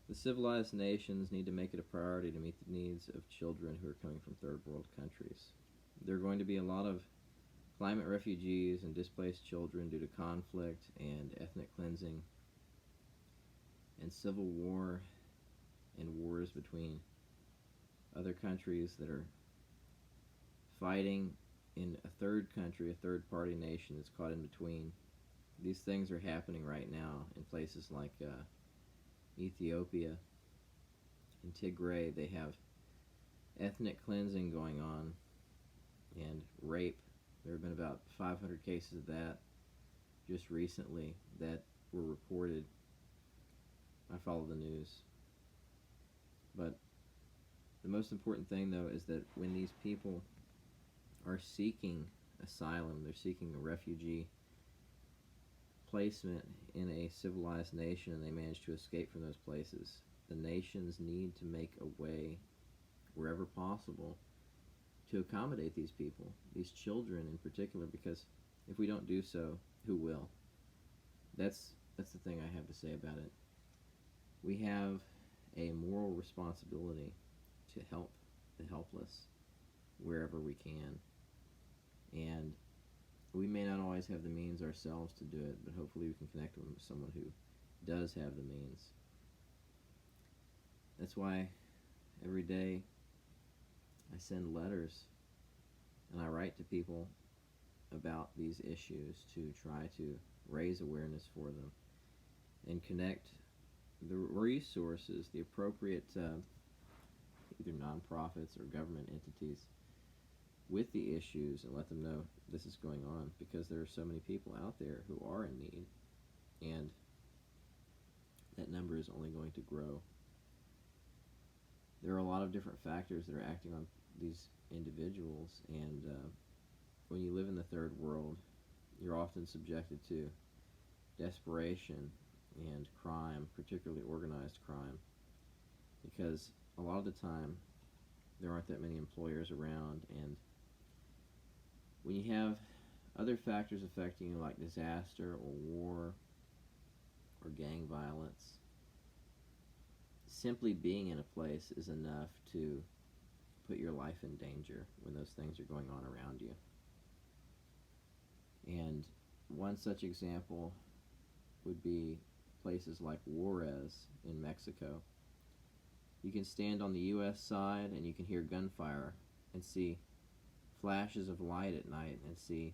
The civilized nations need to make it a priority to meet the needs of children who are coming from third world countries. There are going to be a lot of climate refugees and displaced children due to conflict and ethnic cleansing and civil war and wars between other countries that are fighting in a third country, a third party nation that's caught in between. These things are happening right now in places like Ethiopia and Tigray. They have ethnic cleansing going on and rape. There have been about 500 cases of that just recently that were reported. I follow the news. But the most important thing, though, is that when these people are seeking asylum, they're seeking a refugee placement in a civilized nation, and they manage to escape from those places, the nations need to make a way, wherever possible, to accommodate these people, these children in particular, because if we don't do so, who will? That's the thing I have to say about it. We have a moral responsibility to help the helpless wherever we can. And we may not always have the means ourselves to do it, but hopefully we can connect with someone who does have the means. That's why every day I send letters and I write to people about these issues to try to raise awareness for them and connect the resources, the appropriate either nonprofits or government entities with the issues, and let them know this is going on, because there are so many people out there who are in need, and that number is only going to grow. There are a lot of different factors that are acting on these individuals, and when you live in the third world, you're often subjected to desperation and crime, particularly organized crime, because a lot of the time there aren't that many employers around, and when you have other factors affecting you like disaster or war or gang violence, simply being in a place is enough to put your life in danger when those things are going on around you. And one such example would be places like Juarez in Mexico. You can stand on the U.S. side and you can hear gunfire and see flashes of light at night and see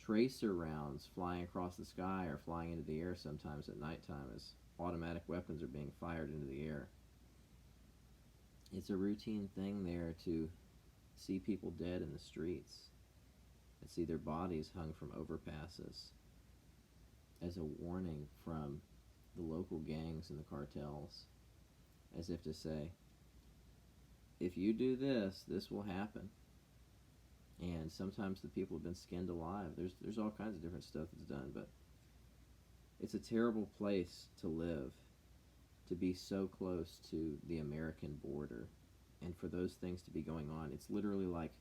tracer rounds flying across the sky or flying into the air sometimes at nighttime as automatic weapons are being fired into the air. It's a routine thing there to see people dead in the streets and see their bodies hung from overpasses as a warning from the local gangs and the cartels, as if to say, if you do this, this will happen. And sometimes the people have been skinned alive. There's all kinds of different stuff that's done, but it's a terrible place to live, to be so close to the American border, and for those things to be going on. It's literally like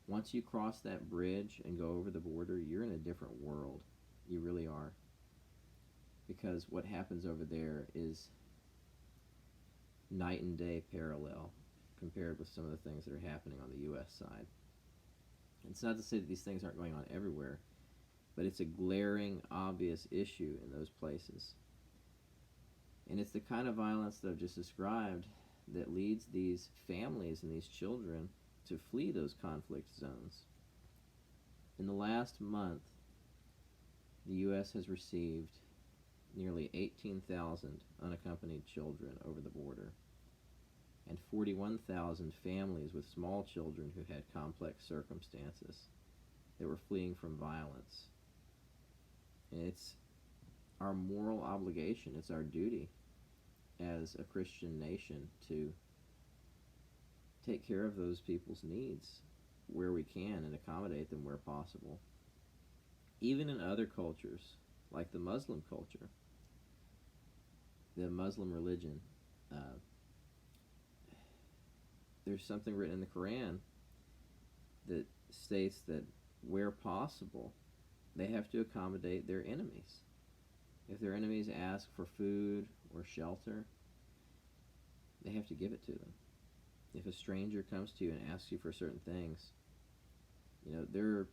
once you cross that bridge and go over the border, you're in a different world. You really are. Because what happens over there is night and day parallel compared with some of the things that are happening on the U.S. side. It's not to say that these things aren't going on everywhere, but it's a glaring, obvious issue in those places. And it's the kind of violence that I've just described that leads these families and these children to flee those conflict zones. In the last month, the U.S. has received nearly 18,000 unaccompanied children over the border, and 41,000 families with small children who had complex circumstances that were fleeing from violence. And it's our moral obligation, it's our duty as a Christian nation to take care of those people's needs where we can and accommodate them where possible. Even in other cultures, like the Muslim culture, the Muslim religion, there's something written in the Quran that states that where possible, they have to accommodate their enemies. If their enemies ask for food, or shelter, they have to give it to them. If a stranger comes to you and asks you for certain things, there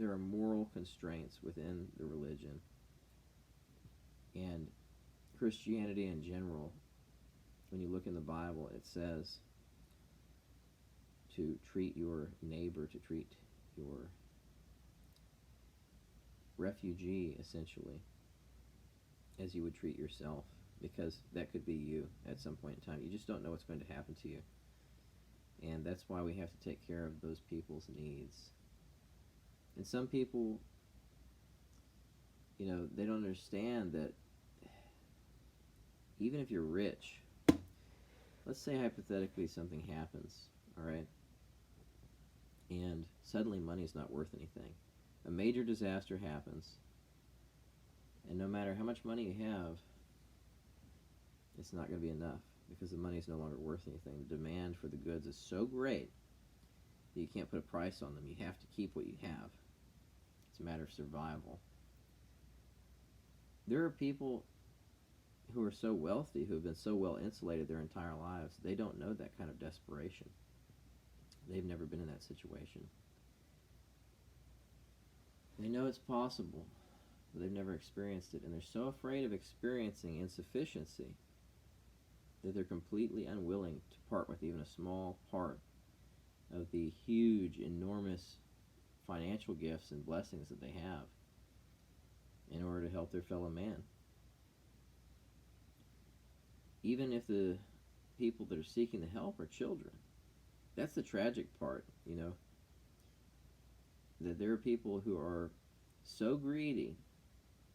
are moral constraints within the religion, and Christianity in general. When you look in the Bible, it says to treat your neighbor, to treat your refugee, essentially, as you would treat yourself, because that could be you at some point in time. You just don't know what's going to happen to you. And that's why we have to take care of those people's needs. And some people, they don't understand that even if you're rich, let's say hypothetically something happens, all right, and suddenly money's not worth anything. A major disaster happens, and no matter how much money you have, it's not going to be enough because the money is no longer worth anything. The demand for the goods is so great that you can't put a price on them. You have to keep what you have. It's a matter of survival. There are people who are so wealthy, who have been so well insulated their entire lives, they don't know that kind of desperation. They've never been in that situation. They know it's possible, but they've never experienced it, and they're so afraid of experiencing insufficiency that they're completely unwilling to part with even a small part of the huge, enormous financial gifts and blessings that they have in order to help their fellow man. Even if the people that are seeking the help are children. That's the tragic part, that there are people who are so greedy,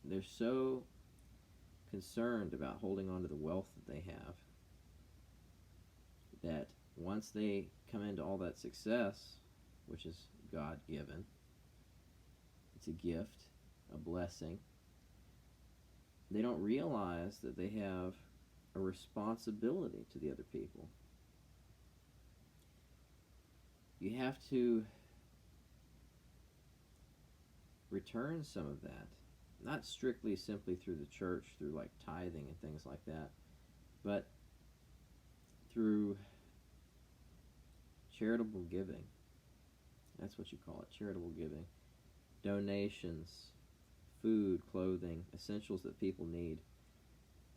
they're so concerned about holding on to the wealth that they have, that once they come into all that success, which is God-given, it's a gift, a blessing, they don't realize that they have a responsibility to the other people. You have to return some of that, not strictly simply through the church, through like tithing and things like that, but through charitable giving. That's what you call it, charitable giving. Donations, food, clothing, essentials that people need.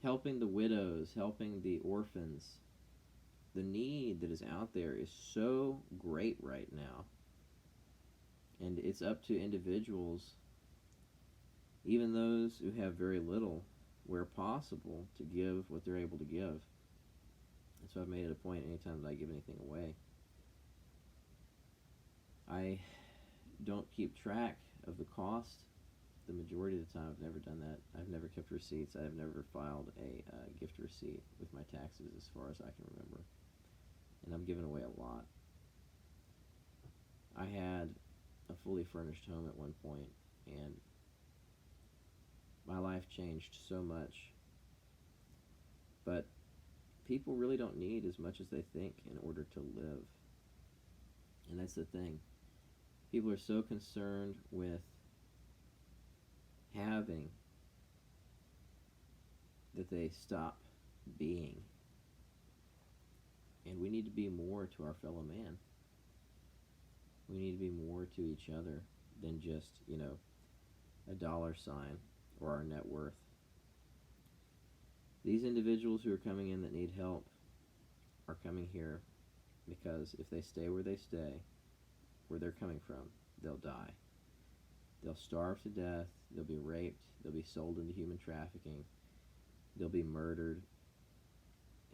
Helping the widows, helping the orphans. The need that is out there is so great right now. And it's up to individuals, even those who have very little, where possible, to give what they're able to give. And so I've made it a point anytime that I give anything away. I don't keep track of the cost. The majority of the time I've never done that. I've never kept receipts. I've never filed a gift receipt with my taxes as far as I can remember. And I'm giving away a lot. I had a fully furnished home at one point, and my life changed so much. But people really don't need as much as they think in order to live. And that's the thing. People are so concerned with having that they stop being. And we need to be more to our fellow man. We need to be more to each other than just, a dollar sign or our net worth. These individuals who are coming in that need help are coming here because if they stay, where they're coming from, they'll die. They'll starve to death, they'll be raped, they'll be sold into human trafficking, they'll be murdered.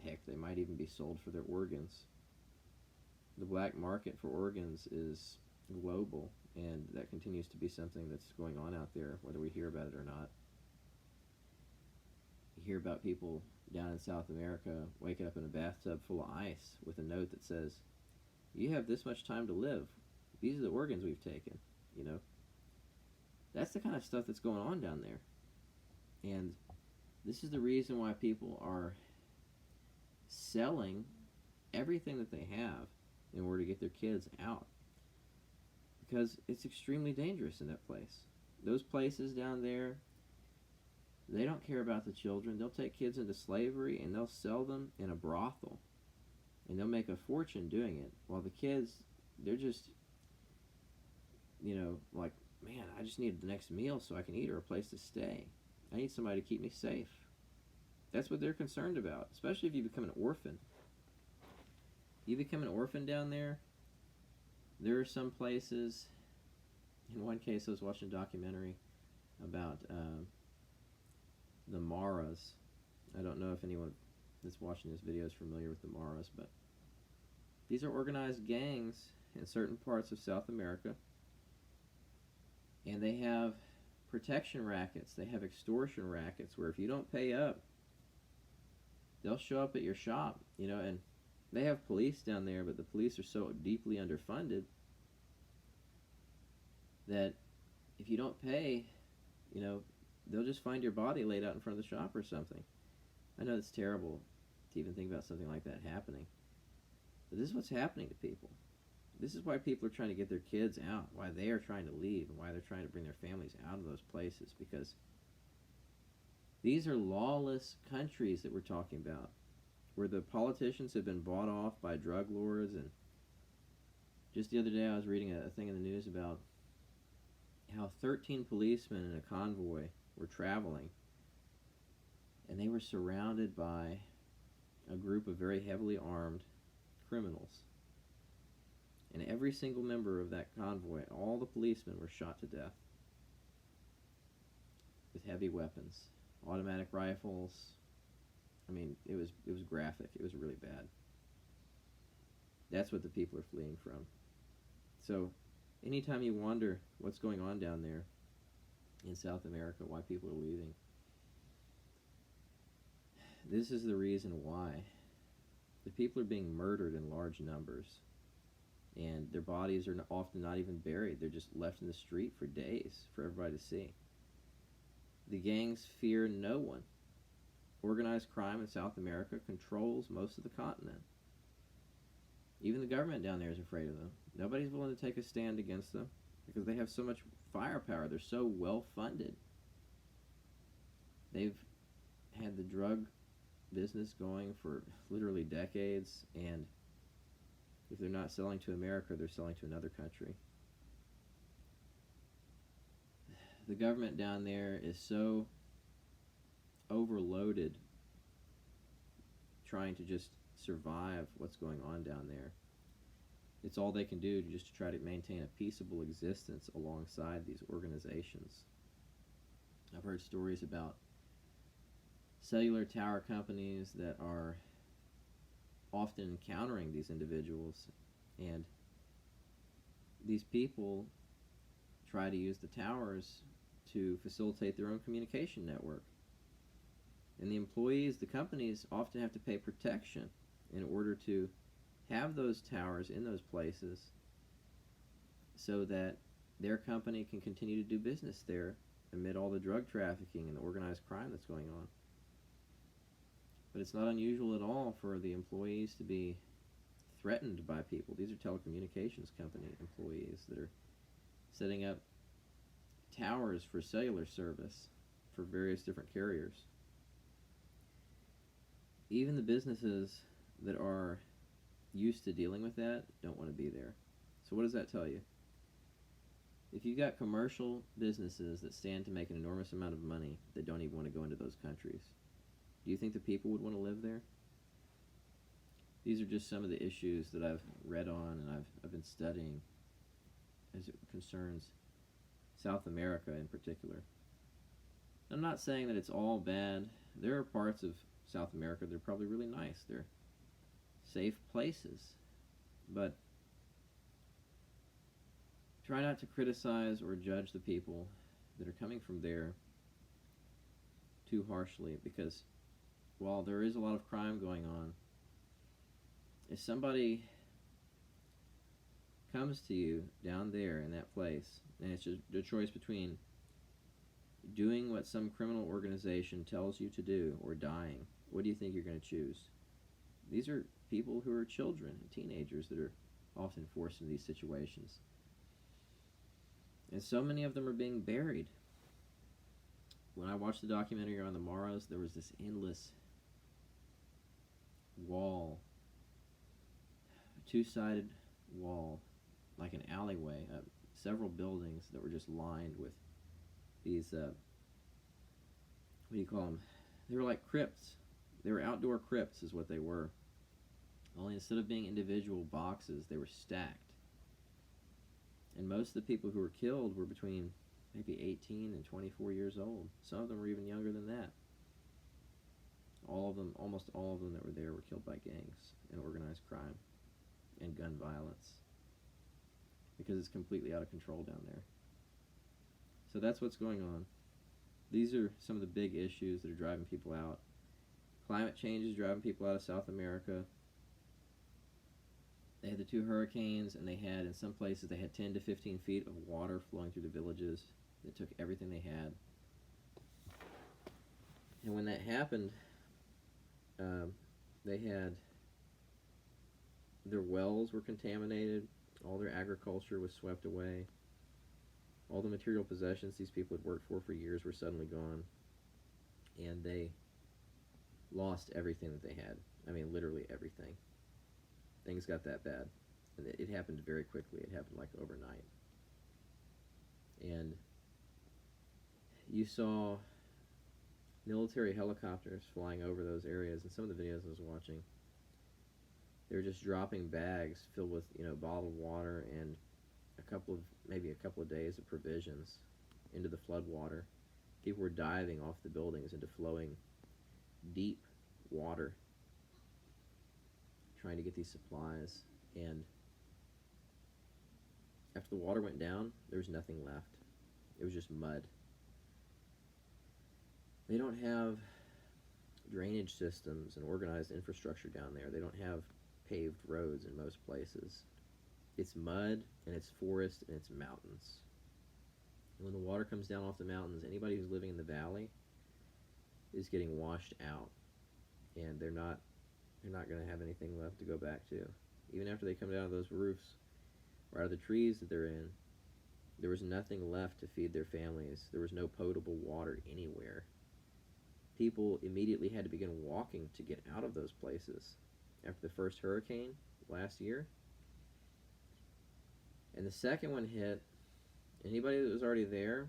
Heck, they might even be sold for their organs. The black market for organs is global, and that continues to be something that's going on out there, whether we hear about it or not. You hear about people down in South America waking up in a bathtub full of ice with a note that says, "You have this much time to live. These are the organs we've taken." That's the kind of stuff that's going on down there. And this is the reason why people are selling everything that they have in order to get their kids out. Because it's extremely dangerous in that place. Those places down there, They don't care about the children. They'll take kids into slavery and they'll sell them in a brothel. And they'll make a fortune doing it. While the kids, they're just, like, man, I just need the next meal so I can eat or a place to stay. I need somebody to keep me safe. That's what they're concerned about, especially if you become an orphan. You become an orphan down there, there are some places, in one case I was watching a documentary about the Maras. I don't know if anyone that's watching this video is familiar with the Maras, but these are organized gangs in certain parts of South America, and they have protection rackets, they have extortion rackets where if you don't pay up, they'll show up at your shop, and they have police down there, but the police are so deeply underfunded that if you don't pay, they'll just find your body laid out in front of the shop or something. I know it's terrible to even think about something like that happening, but this is what's happening to people. This is why people are trying to get their kids out, why they are trying to leave, and why they're trying to bring their families out of those places, because these are lawless countries that we're talking about, where the politicians have been bought off by drug lords. And just the other day I was reading a thing in the news about how 13 policemen in a convoy were traveling, and they were surrounded by a group of very heavily armed criminals. And every single member of that convoy, all the policemen, were shot to death with heavy weapons, automatic rifles. I mean, it was graphic. It was really bad. That's what the people are fleeing from. So, anytime you wonder what's going on down there in South America, why people are leaving, this is the reason why. The people are being murdered in large numbers, and their bodies are often not even buried. They're just left in the street for days for everybody to see. The gangs fear no one. Organized crime in South America controls most of the continent. Even the government down there is afraid of them. Nobody's willing to take a stand against them because they have so much firepower. They're so well funded. They've had the drug business going for literally decades, and if they're not selling to America, they're selling to another country. The government down there is so overloaded trying to just survive what's going on down there. It's all they can do just to try to maintain a peaceable existence alongside these organizations. I've heard stories about cellular tower companies that are often encountering these individuals, and these people try to use the towers to facilitate their own communication network. And the employees, the companies, often have to pay protection in order to have those towers in those places so that their company can continue to do business there amid all the drug trafficking and the organized crime that's going on. But it's not unusual at all for the employees to be threatened by people. These are telecommunications company employees that are setting up towers for cellular service for various different carriers. Even the businesses that are used to dealing with that don't want to be there. So what does that tell you? If you've got commercial businesses that stand to make an enormous amount of money that don't even want to go into those countries, do you think the people would want to live there? These are just some of the issues that I've read on and I've been studying as it concerns South America in particular. I'm not saying that it's all bad. There are parts of South America that are probably really nice. They're safe places. But try not to criticize or judge the people that are coming from there too harshly, because while there is a lot of crime going on, if somebody comes to you down there in that place, and it's just a choice between doing what some criminal organization tells you to do or dying, what do you think you're going to choose? These are people who are children and teenagers that are often forced into these situations. And so many of them are being buried. When I watched the documentary on the Maras, there was this endless wall, two-sided wall, like an alleyway, several buildings that were just lined with these, what do you call them? They were like crypts. They were outdoor crypts is what they were. Only instead of being individual boxes, they were stacked. And most of the people who were killed were between maybe 18 and 24 years old. Some of them were even younger than that. All of them, almost all of them that were there were killed by gangs and organized crime and gun violence, because it's completely out of control down there. So that's what's going on. These are some of the big issues that are driving people out. Climate change is driving people out of South America. They had the 2 hurricanes, and they had, in some places, they had 10 to 15 feet of water flowing through the villages that took everything they had. And when that happened, they had, their wells were contaminated, all their agriculture was swept away, all the material possessions these people had worked for years were suddenly gone, and they lost everything that they had. I mean, literally everything. Things got that bad. And it happened very quickly. It happened like overnight. And you saw military helicopters flying over those areas. In some of the videos I was watching, they were just dropping bags filled with, bottled water and maybe a couple of days of provisions into the flood water. People were diving off the buildings into flowing deep water, trying to get these supplies. And after the water went down, there was nothing left. It was just mud. They don't have drainage systems and organized infrastructure down there. They don't have paved roads in most places. It's mud, and it's forest, and it's mountains. And when the water comes down off the mountains, anybody who's living in the valley is getting washed out, and they're not going to have anything left to go back to. Even after they come down those roofs or out of the trees that they're in, there was nothing left to feed their families. There was no potable water anywhere. People immediately had to begin walking to get out of those places after the first hurricane last year. And the second one hit, anybody that was already there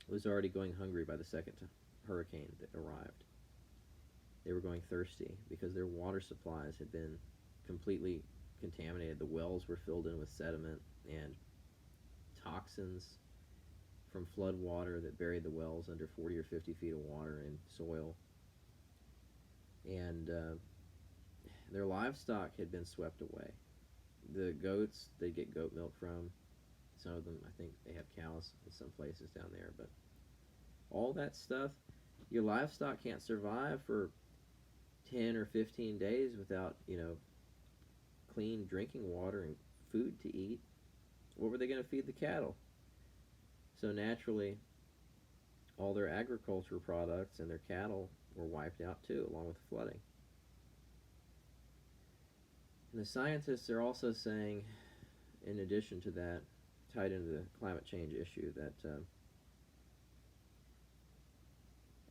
was already going hungry by the second hurricane that arrived. They were going thirsty because their water supplies had been completely contaminated. The wells were filled in with sediment and toxins from flood water that buried the wells under 40 or 50 feet of water in soil. And their livestock had been swept away. The goats, they get goat milk from. Some of them, I think they have cows in some places down there. But all that stuff, your livestock can't survive for 10 or 15 days without, clean drinking water and food to eat. What were they going to feed the cattle? So naturally, all their agriculture products and their cattle were wiped out too, along with the flooding. And the scientists are also saying, in addition to that, tied into the climate change issue, that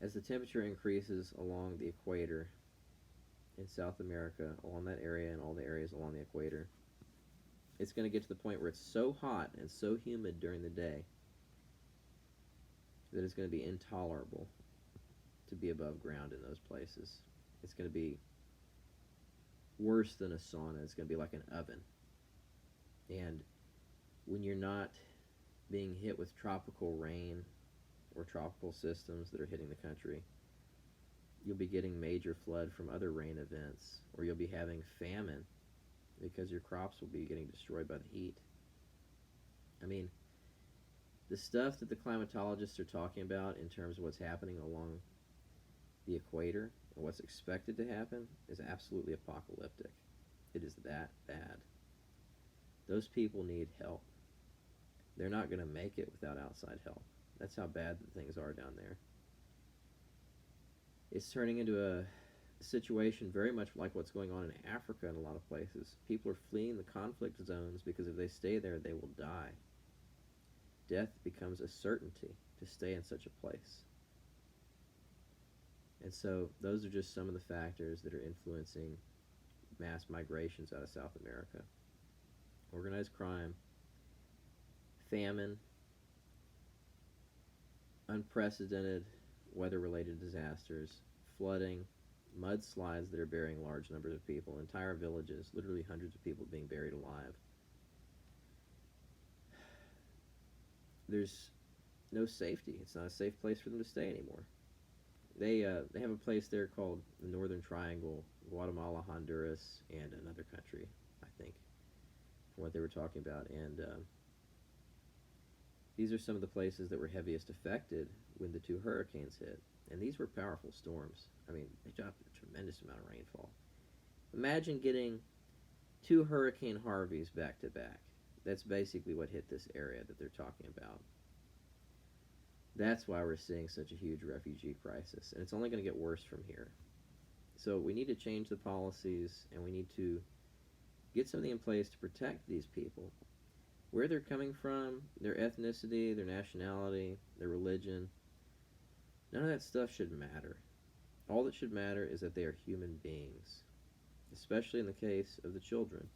as the temperature increases along the equator in South America, along that area and all the areas along the equator, it's going to get to the point where it's so hot and so humid during the day that it's going to be intolerable to be above ground in those places. It's going to be worse than a sauna. It's going to be like an oven. And when you're not being hit with tropical rain or tropical systems that are hitting the country, you'll be getting major flood from other rain events, or you'll be having famine because your crops will be getting destroyed by the heat. I mean, the stuff that the climatologists are talking about in terms of what's happening along the equator and what's expected to happen is absolutely apocalyptic. It is that bad. Those people need help. They're not going to make it without outside help. That's how bad the things are down there. It's turning into a situation very much like what's going on in Africa in a lot of places. People are fleeing the conflict zones because if they stay there, they will die. Death becomes a certainty to stay in such a place. And so those are just some of the factors that are influencing mass migrations out of South America. Organized crime, famine, unprecedented weather-related disasters, flooding, mudslides that are burying large numbers of people, entire villages, literally hundreds of people being buried alive. There's no safety. It's not a safe place for them to stay anymore. They have a place there called the Northern Triangle, Guatemala, Honduras, and another country, I think, from what they were talking about. And these are some of the places that were heaviest affected when the two hurricanes hit. And these were powerful storms. I mean, they dropped a tremendous amount of rainfall. Imagine getting two Hurricane Harveys back to back. That's basically what hit this area that they're talking about. That's why we're seeing such a huge refugee crisis, and it's only going to get worse from here. So we need to change the policies, and we need to get something in place to protect these people. Where they're coming from, their ethnicity, their nationality, their religion, none of that stuff should matter. All that should matter is that they are human beings, especially in the case of the children.